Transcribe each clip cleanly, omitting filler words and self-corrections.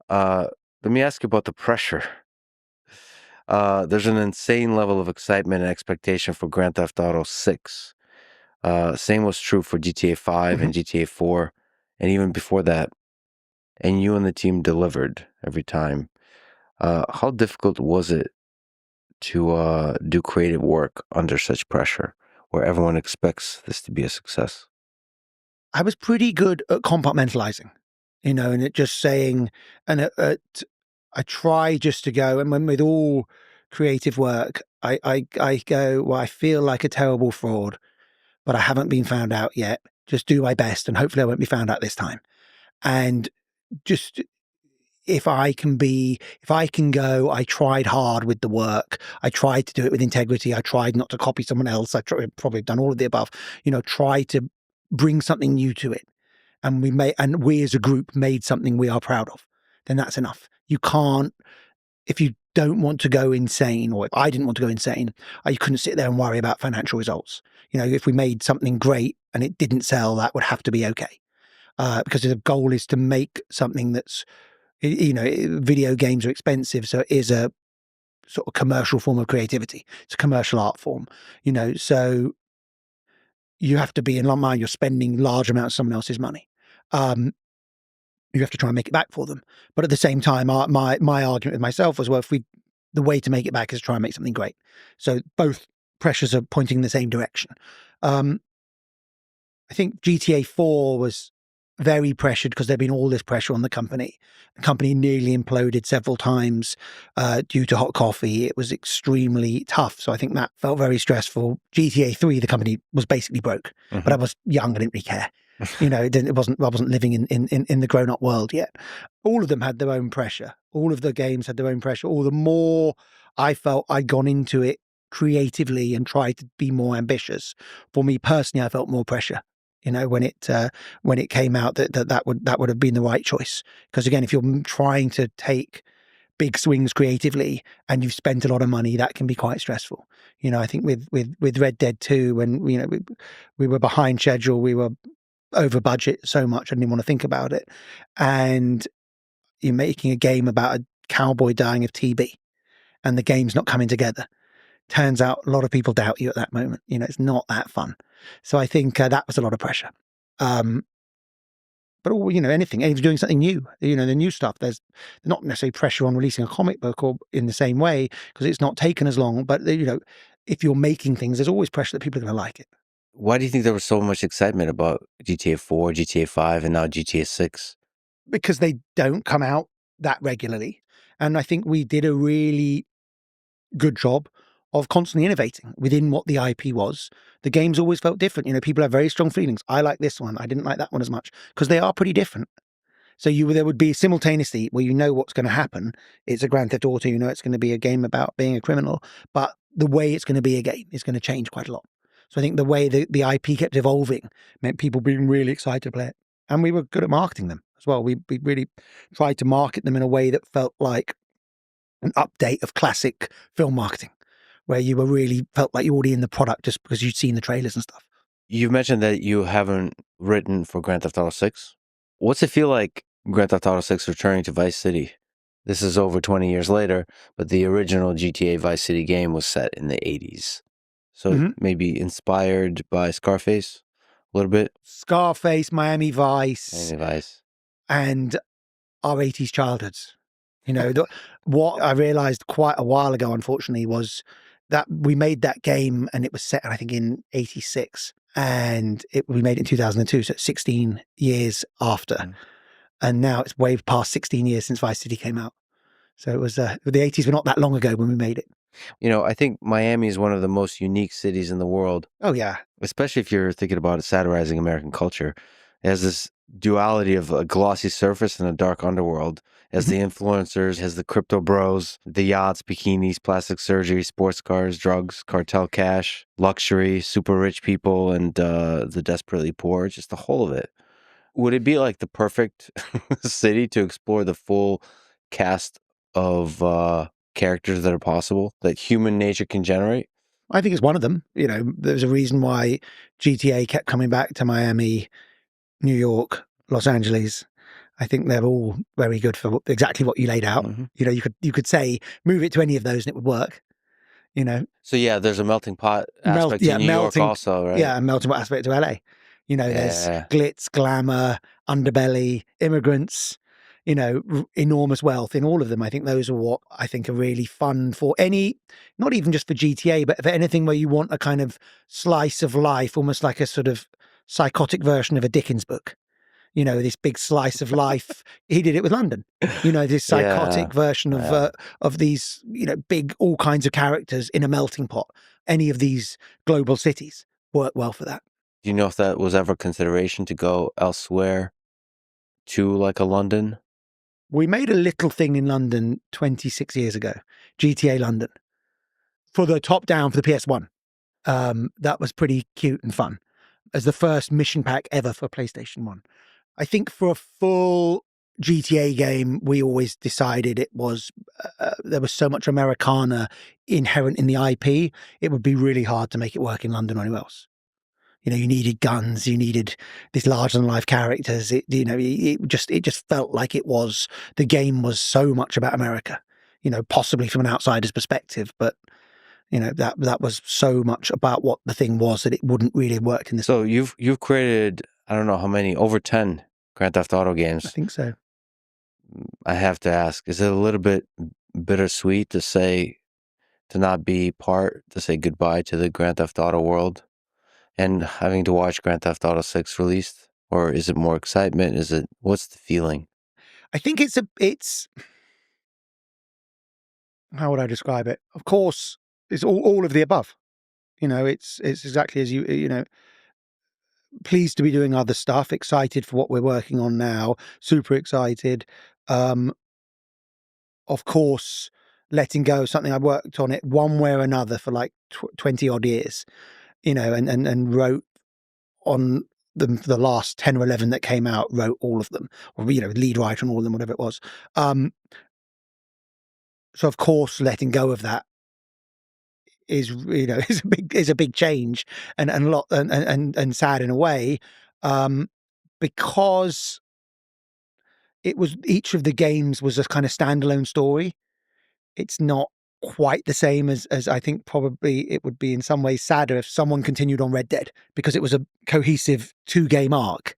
Let me ask you about the pressure. There's an insane level of excitement and expectation for Grand Theft Auto 6. Same was true for GTA 5 and GTA 4, and even before that. And you and the team delivered every time. How difficult was it to do creative work under such pressure, where everyone expects this to be a success? I was pretty good at compartmentalizing, and it just saying, and I try just to go, and when with all creative work, I go, well, I feel like a terrible fraud, but I haven't been found out yet. Just do my best, and hopefully I won't be found out this time. And just if I can go, I tried hard with the work. I tried to do it with integrity. I tried not to copy someone else. Probably done all of the above, try to bring something new to it. And we as a group made something we are proud of, then that's enough. You can't, if you don't want to go insane, or if I didn't want to go insane, I couldn't sit there and worry about financial results. If we made something great and it didn't sell, that would have to be okay. Because the goal is to make something that's, video games are expensive, so it is a sort of commercial form of creativity. It's a commercial art form, so you have to be in mind, you're spending large amounts of someone else's money. You have to try and make it back for them. But at the same time, my argument with myself was, well, the way to make it back is to try and make something great. So both pressures are pointing in the same direction. I think GTA 4 was very pressured because there'd been all this pressure on the company. The company nearly imploded several times due to hot coffee. It was extremely tough. So I think that felt very stressful. GTA 3, the company was basically broke, but I was young. I didn't really care. I wasn't living in the grown-up world yet. All of them had their own pressure. All of the games had their own pressure. All the more I felt I'd gone into it creatively and tried to be more ambitious. For me personally, I felt more pressure. When it came out that would have been the right choice. Because again, if you're trying to take big swings creatively and you've spent a lot of money, that can be quite stressful. I think with Red Dead 2, when we were behind schedule, we were over budget so much I didn't want to think about it. And you're making a game about a cowboy dying of TB and the game's not coming together. Turns out a lot of people doubt you at that moment. It's not that fun. So I think that was a lot of pressure. But anything, if you're doing something new, the new stuff, there's not necessarily pressure on releasing a comic book or in the same way because it's not taken as long. But if you're making things, there's always pressure that people are going to like it. Why do you think there was so much excitement about GTA 4, GTA 5, and now GTA 6? Because they don't come out that regularly. And I think we did a really good job of constantly innovating within what the IP was. The games always felt different. People have very strong feelings. I like this one. I didn't like that one as much because they are pretty different. So there would be simultaneously where what's going to happen. It's a Grand Theft Auto, it's going to be a game about being a criminal, but the way it's going to be a game is going to change quite a lot. So I think the way the IP kept evolving meant people being really excited to play it. And we were good at marketing them as well. We really tried to market them in a way that felt like an update of classic film marketing, where you really felt like you were already in the product just because you'd seen the trailers and stuff. You mentioned that you haven't written for Grand Theft Auto 6. What's it feel like Grand Theft Auto 6 returning to Vice City? This is over 20 years later, but the original GTA Vice City game was set in the 80s. So maybe inspired by Scarface a little bit? Scarface, Miami Vice. And our 80s childhoods. What I realized quite a while ago, unfortunately, was that we made that game and it was set, I think, in 86. And we made it in 2002, so 16 years after. And now it's way past 16 years since Vice City came out. So it was, the 80s were not that long ago when we made it. I think Miami is one of the most unique cities in the world. Oh, yeah. Especially if you're thinking about it satirizing American culture. It has this duality of a glossy surface and a dark underworld. It has the influencers, it has the crypto bros, the yachts, bikinis, plastic surgery, sports cars, drugs, cartel cash, luxury, super rich people, and the desperately poor, just the whole of it. Would it be like the perfect city to explore the full cast of characters that are possible, that human nature can generate? I think it's one of them. There's a reason why GTA kept coming back to Miami, New York, Los Angeles. I think they're all very good for exactly what you laid out. You know, you could say move it to any of those and it would work. You know, So yeah, there's a melting pot aspect to New York also, right? Yeah, melting pot aspect to LA. You know, there's glitz, glamour, underbelly, immigrants. You know, enormous wealth in all of them. I think those are what I think are really fun for any, not even just for GTA, but for anything where you want a kind of slice of life, almost like a sort of psychotic version of a Dickens book. You know, this big slice of life. He did it with London. You know, this psychotic version of these, you know, big all kinds of characters in a melting pot. Any of these global cities work well for that. Do you know if that was ever a consideration to go elsewhere to like a London? We made a little thing in London 26 years ago, GTA London, for the top down for the PS1. That was pretty cute and fun as the first mission pack ever for PlayStation 1. I think for a full GTA game, we always decided it was, there was so much Americana inherent in the IP, it would be really hard to make it work in London or anywhere else. You know, you needed guns, you needed these larger than life characters. It just felt like the game was so much about America, you know, possibly from an outsider's perspective, but you know, that was so much about what the thing was that it wouldn't really work in this. So you've created, I don't know how many, over 10 Grand Theft Auto games. I think so. I have to ask, is it a little bit bittersweet to say goodbye to the Grand Theft Auto world and having to watch Grand Theft Auto 6 released? Or is it more excitement? What's the feeling? I think it's how would I describe it? Of course, it's all of the above. You know, it's exactly as you know, pleased to be doing other stuff, excited for what we're working on now, super excited. Of course, letting go of something I worked on it one way or another for like 20 odd years, you know, and wrote on the last 10 or 11 that came out, wrote all of them, or, you know, lead writer on all of them, whatever it was. So of course, letting go of that is, you know, is a big change and a lot and sad in a way, because it was, each of the games was a kind of standalone story. It's not quite the same as I think probably it would be in some ways sadder if someone continued on Red Dead because it was a cohesive 2-game arc.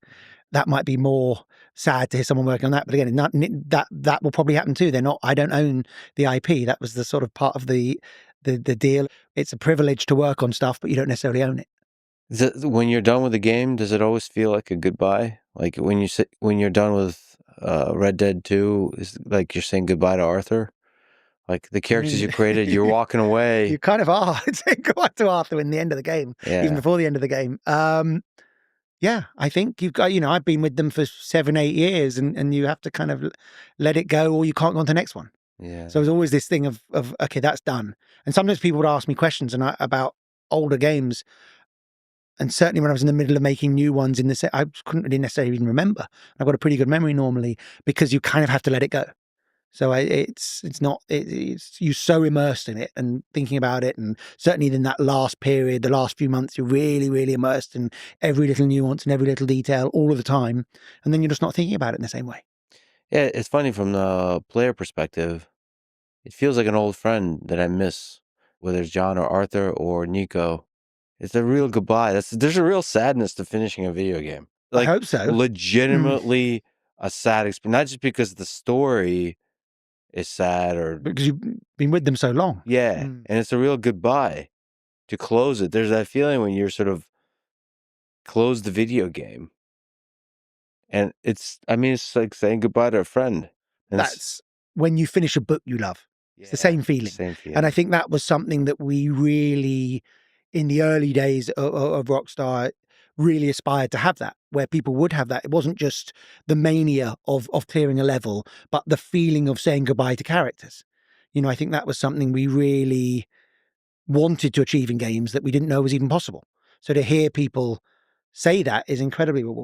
That might be more sad to hear someone working on that. But again, that will probably happen too. I don't own the IP. That was the sort of part of the deal. It's a privilege to work on stuff, but you don't necessarily own it. When you're done with the game, does it always feel like a goodbye? Like when you're done with Red Dead 2, is like you're saying goodbye to Arthur? Like the characters you created, you're walking away. You kind of are saying goodbye to Arthur in the end of the game, even before the end of the game. Yeah, I think you've got, you know, I've been with them for 7, 8 years and you have to kind of let it go or you can't go on to the next one. Yeah. So there's always this thing of okay, that's done. And sometimes people would ask me questions about older games. And certainly when I was in the middle of making new ones in the set, I couldn't really necessarily even remember. I've got a pretty good memory normally because you kind of have to let it go. So it's you're so immersed in it and thinking about it, and certainly in that last period, the last few months, you're really, really immersed in every little nuance and every little detail all of the time, and then you're just not thinking about it in the same way. Yeah, it's funny from the player perspective. It feels like an old friend that I miss, whether it's John or Arthur or Nico. It's a real goodbye. There's a real sadness to finishing a video game. Like, I hope so. Legitimately a sad experience, not just because the story is sad or because you've been with them so long. Yeah, and it's a real goodbye to close it. There's that feeling when you're sort of close the video game, and it's like saying goodbye to a friend. And that's when you finish a book you love. It's the same feeling. Same feeling. And I think that was something that we really, in the early days of Rockstar, really aspired to have, that where people would have that. It wasn't just the mania of clearing a level, but the feeling of saying goodbye to characters. You know, I think that was something we really wanted to achieve in games that we didn't know was even possible. So to hear people say that is incredibly rewarding.